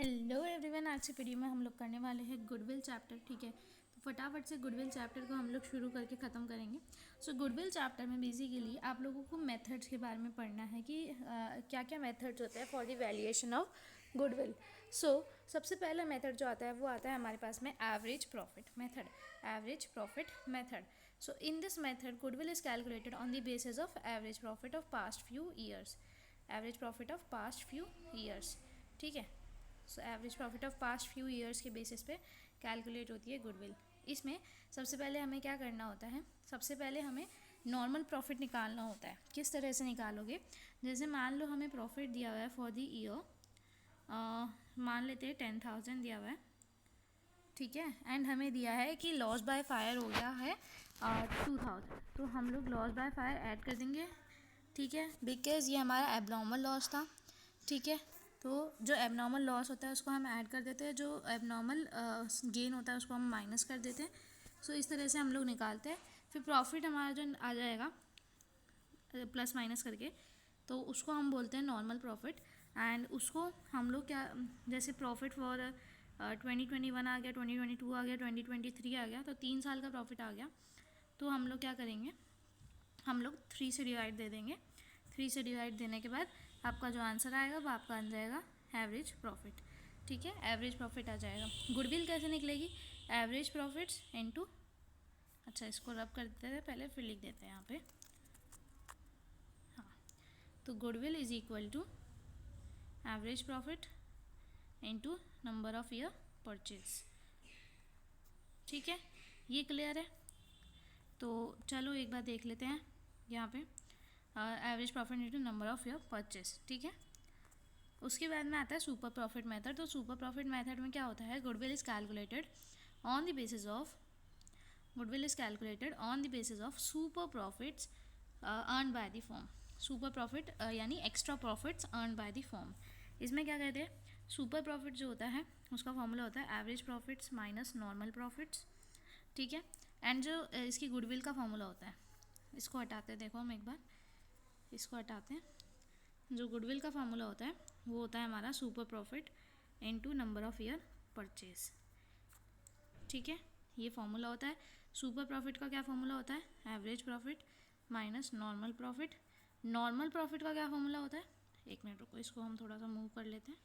Hello everyone, आज की video में हम लोग करने वाले हैं गुडविल चैप्टर। ठीक है, तो फटाफट से गुडविल चैप्टर को हम लोग शुरू करके ख़त्म करेंगे। सो गुडविल चैप्टर में बेसिकली आप लोगों को मेथड्स के बारे में पढ़ना है कि क्या क्या मेथड्स होते हैं for the valuation of goodwill. So सबसे पहला मेथड जो आता है वो आता है हमारे पास में average profit method. Average profit method. So in this method goodwill is calculated on the basis of average profit of past few years. Average profit of past few years. ठीक है, so average profit of past few years के basis पे calculate होती है goodwill. इसमें सबसे पहले हमें क्या करना होता है, सबसे पहले हमें नॉर्मल प्रॉफिट निकालना होता है। किस तरह से निकालोगे, जैसे मान लो हमें प्रॉफिट दिया हुआ है फॉर द ईयर, मान लेते हैं 10,000 दिया हुआ है। ठीक है, एंड हमें दिया है कि लॉस बाय फायर हो गया है 2,000, तो हम लोग लॉस बाय फायर ऐड कर देंगे। ठीक है, बिकॉज ये हमारा एबनॉर्मल लॉस था। ठीक है, तो जो एबनॉर्मल लॉस होता है उसको हम ऐड कर देते हैं, जो एबनॉर्मल गेन होता है उसको हम माइनस कर देते हैं। सो इस तरह से हम लोग निकालते हैं। फिर प्रॉफिट हमारा जो आ जाएगा प्लस माइनस करके, तो उसको हम बोलते हैं नॉर्मल प्रॉफिट। एंड उसको हम लोग क्या, जैसे प्रॉफिट फॉर 2021 आ गया, 2022 आ गया, 2023 आ गया, तो 3 साल का प्रॉफिट आ गया। तो हम लोग क्या करेंगे, हम लोग 3 से डिवाइड दे देंगे। 3 से डिवाइड देने के बाद आपका जो आंसर आएगा वो आपका आ जाएगा एवरेज प्रॉफिट। ठीक है, एवरेज प्रॉफिट आ जाएगा। गुडविल कैसे निकलेगी, एवरेज प्रॉफिट्स इनटू, अच्छा इसको रब कर देते हैं पहले, फिर लिख देते हैं यहाँ पे। हाँ, तो goodwill is equal to average profit into number of year purchase. ठीक है, ये क्लियर है। तो चलो एक बार देख लेते हैं यहाँ पे, average profit into number of year purchase. ठीक है, उसके बाद में आता है सुपर प्रॉफिट मेथड। तो सुपर प्रॉफिट मेथड में क्या होता है, goodwill is calculated on the basis of, goodwill is calculated on the basis of super profits earn by the firm. Super profit यानी extra profits earn by the firm. इसमें क्या कहते हैं, super profit जो होता है उसका फॉर्मूला होता है average profits minus normal profits. ठीक है, एंड जो इसकी गुडविल का फॉर्मूला होता है, इसको हटाते हैं, देखो हम एक बार इसको हटाते हैं। जो गुडविल का फार्मूला होता है वो होता है हमारा super profit into number of year purchase. ठीक है, ये फार्मूला होता है। सुपर प्रॉफिट का क्या फार्मूला होता है, average profit minus normal profit. Normal profit का क्या फार्मूला होता है, एक मिनट रुको, इसको हम थोड़ा सा मूव कर लेते हैं।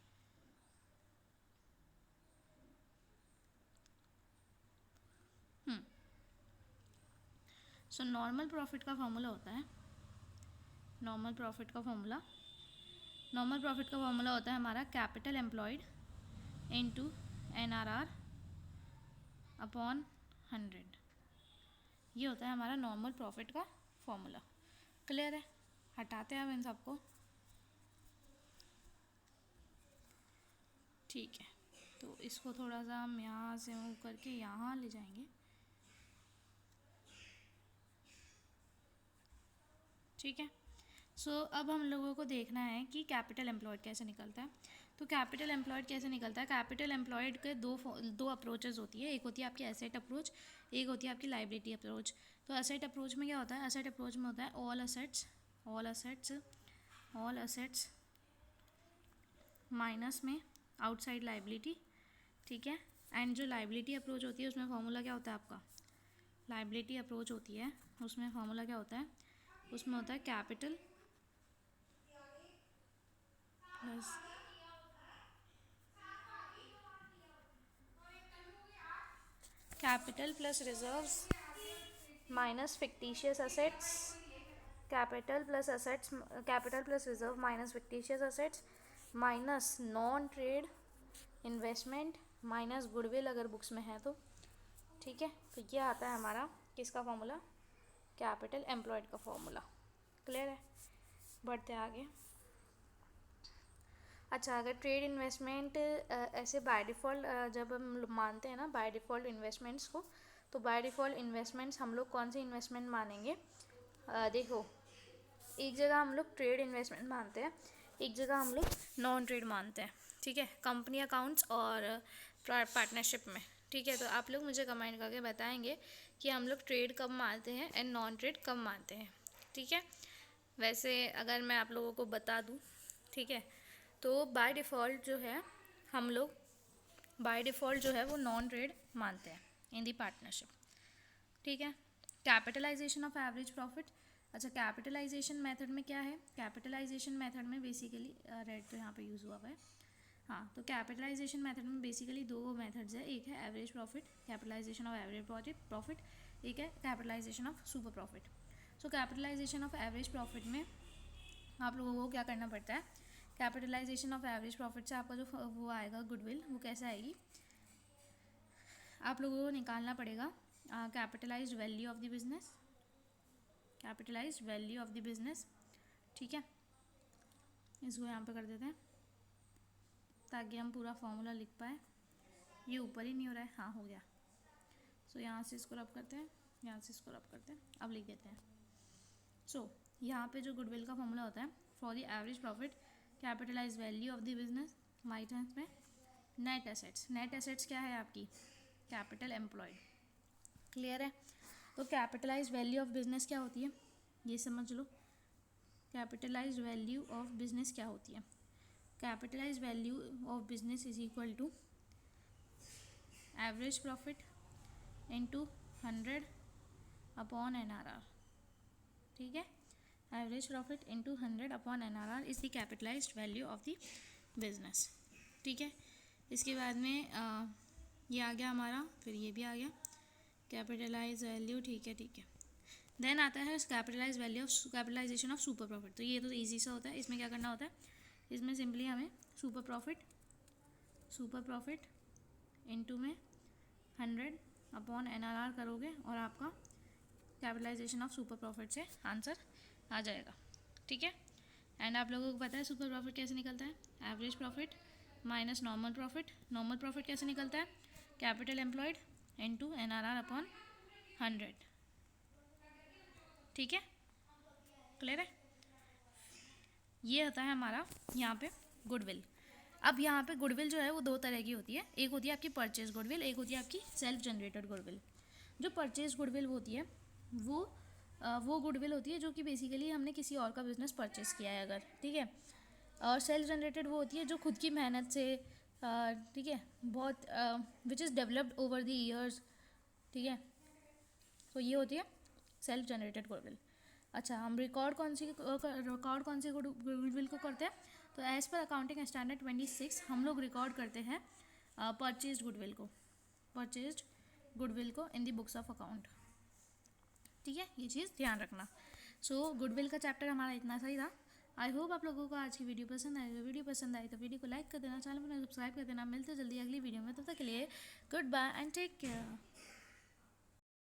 सो नॉर्मल प्रॉफिट का फार्मूला होता है, नॉर्मल प्रॉफिट का फार्मूला, नॉर्मल प्रॉफिट का फार्मूला होता है हमारा capital employed into NRR upon 100। ये होता है हमारा नॉर्मल प्रॉफिट का फॉर्मूला। क्लियर है, हटाते हैं अब इन सबको। ठीक है, तो इसको थोड़ा सा हम यहाँ से मूव करके यहाँ ले जाएंगे। ठीक है, सो अब हम लोगों को देखना है कि कैपिटल एम्प्लॉयड कैसे निकलता है। तो कैपिटल एम्प्लॉयड कैसे निकलता है, कैपिटल एम्प्लॉयड के दो अप्रोचेज होती है। एक होती है आपकी एसेट अप्रोच, एक होती है आपकी लाइबिलिटी अप्रोच। तो एसेट अप्रोच में क्या होता है, एसेट अप्रोच में होता है all assets, all assets, all assets minus में आउटसाइड लाइबिलिटी। ठीक है, एंड जो लाइबिलिटी अप्रोच होती है उसमें फॉर्मूला क्या होता है आपका, लाइबिलिटी अप्रोच होती है उसमें फॉर्मूला क्या होता है, उसमें होता है capital plus capital plus reserves minus fictitious assets, capital plus assets, capital plus reserve minus fictitious assets minus non trade investment minus goodwill अगर बुक्स में है तो। ठीक है, तो ये आता है हमारा किसका फॉर्मूला, कैपिटल एम्प्लॉयड का फॉर्मूला। क्लियर है, बढ़ते आगे। अच्छा, अगर ट्रेड इन्वेस्टमेंट ऐसे बाय डिफ़ॉल्ट जब हम मानते हैं ना बाय डिफ़ॉल्ट इन्वेस्टमेंट्स को, तो बाय डिफ़ॉल्ट इन्वेस्टमेंट्स हम लोग कौन सी इन्वेस्टमेंट मानेंगे, देखो एक जगह हम लोग ट्रेड इन्वेस्टमेंट मानते हैं, एक जगह हम लोग नॉन ट्रेड मानते हैं। ठीक है, कंपनी अकाउंट्स और पार्टनरशिप में। ठीक है, तो आप लोग मुझे कमेंट करके बताएंगे कि हम लोग ट्रेड कब मानते हैं एंड नॉन ट्रेड कब मानते हैं। ठीक है, वैसे अगर मैं आप लोगों को बता दूं, ठीक है, तो बाय डिफ़ॉल्ट जो है हम लोग बाय डिफ़ॉल्ट जो है वो नॉन ट्रेड मानते हैं इन दी पार्टनरशिप, ठीक है। कैपिटलाइजेशन ऑफ एवरेज प्रॉफिट, अच्छा कैपिटलाइजेशन मेथड में क्या है, कैपिटलाइजेशन मेथड में बेसिकली रेड तो यहाँ पे यूज़ हुआ है, हाँ, तो कैपिटलाइजेशन मेथड में बेसिकली दो मेथड्स है, एक है average profit, capitalization of average profit, एक है capitalization of super profit. So capitalization of average profit में आप लोगों को क्या करना पड़ता है, कैपिटलाइजेशन ऑफ एवरेज प्रॉफिट से आपका जो वो आएगा गुडविल, वो कैसे आएगी, आप लोगों को निकालना पड़ेगा capitalised value of the business, capitalised value of the business, ठीक है। इसको यहाँ पे कर देते हैं ताकि हम पूरा फॉर्मूला लिख पाए। ये ऊपर ही नहीं हो रहा है, हाँ हो गया। सो यहाँ से इसको रब करते हैं, यहाँ से इसको रब करते हैं, अब लिख देते हैं। सो यहाँ पे जो गुडविल का फॉर्मूला होता है for the average profit capitalize value of the business minus में नेट एसेट्स, नेट एसेट्स क्या है आपकी, कैपिटल एम्प्लॉयड, क्लियर है। तो कैपिटलाइज वैल्यू ऑफ बिजनेस क्या होती है, ये समझ लो, कैपिटलाइज वैल्यू ऑफ बिजनेस क्या होती है, capitalize value of business is equal to average profit into 100 upon NRR, ठीक है, average profit into 100 upon NRR is the capitalized value of the business, ठीक है। इसके बाद में ये आ गया हमारा, फिर ये भी आ गया कैपिटलाइज वैल्यू, ठीक है ठीक है। देन आता है capitalize value of capitalization of super profit, तो ये तो ईजी सा होता है, इसमें क्या करना होता है, इसमें सिंपली हमें सुपर प्रॉफिट इनटू में 100 अपॉन NRR करोगे और आपका कैपिटलाइजेशन ऑफ सुपर प्रॉफिट से आंसर आ जाएगा, ठीक है। एंड आप लोगों को पता है सुपर प्रॉफिट कैसे निकलता है, average profit minus normal profit, normal profit कैसे निकलता है, capital employed into NRR upon 100, ठीक है, क्लियर है। ये होता है हमारा यहाँ पे गुडविल। अब यहाँ पे गुडविल जो है वो दो तरह की होती है, एक होती है आपकी परचेज गुडविल, एक होती है आपकी सेल्फ जनरेटेड गुडविल। जो परचेज गुडविल होती है वो गुडविल होती है जो कि बेसिकली हमने किसी और का बिजनेस परचेज किया है अगर, ठीक है। और सेल्फ जनरेटेड वो होती है जो खुद की मेहनत से, ठीक है, बहुत which is developed over the years, ठीक है। तो ये होती है सेल्फ जनरेटेड गुडविल। अच्छा, हम रिकॉर्ड कौन सी गुडविल को करते हैं, तो एज पर अकाउंटिंग स्टैंडर्ड 26 हम लोग रिकॉर्ड करते हैं परचेज्ड गुडविल को in the books of account, ठीक है, ये चीज़ ध्यान रखना। सो गुडविल का चैप्टर हमारा इतना सही था। आई होप आप लोगों को आज की वीडियो पसंद आई, वीडियो पसंद आई तो वीडियो को लाइक कर देना, चैनल पर सब्सक्राइब कर देना। मिलते जल्दी अगली वीडियो में, तब तक के लिए goodbye and take care.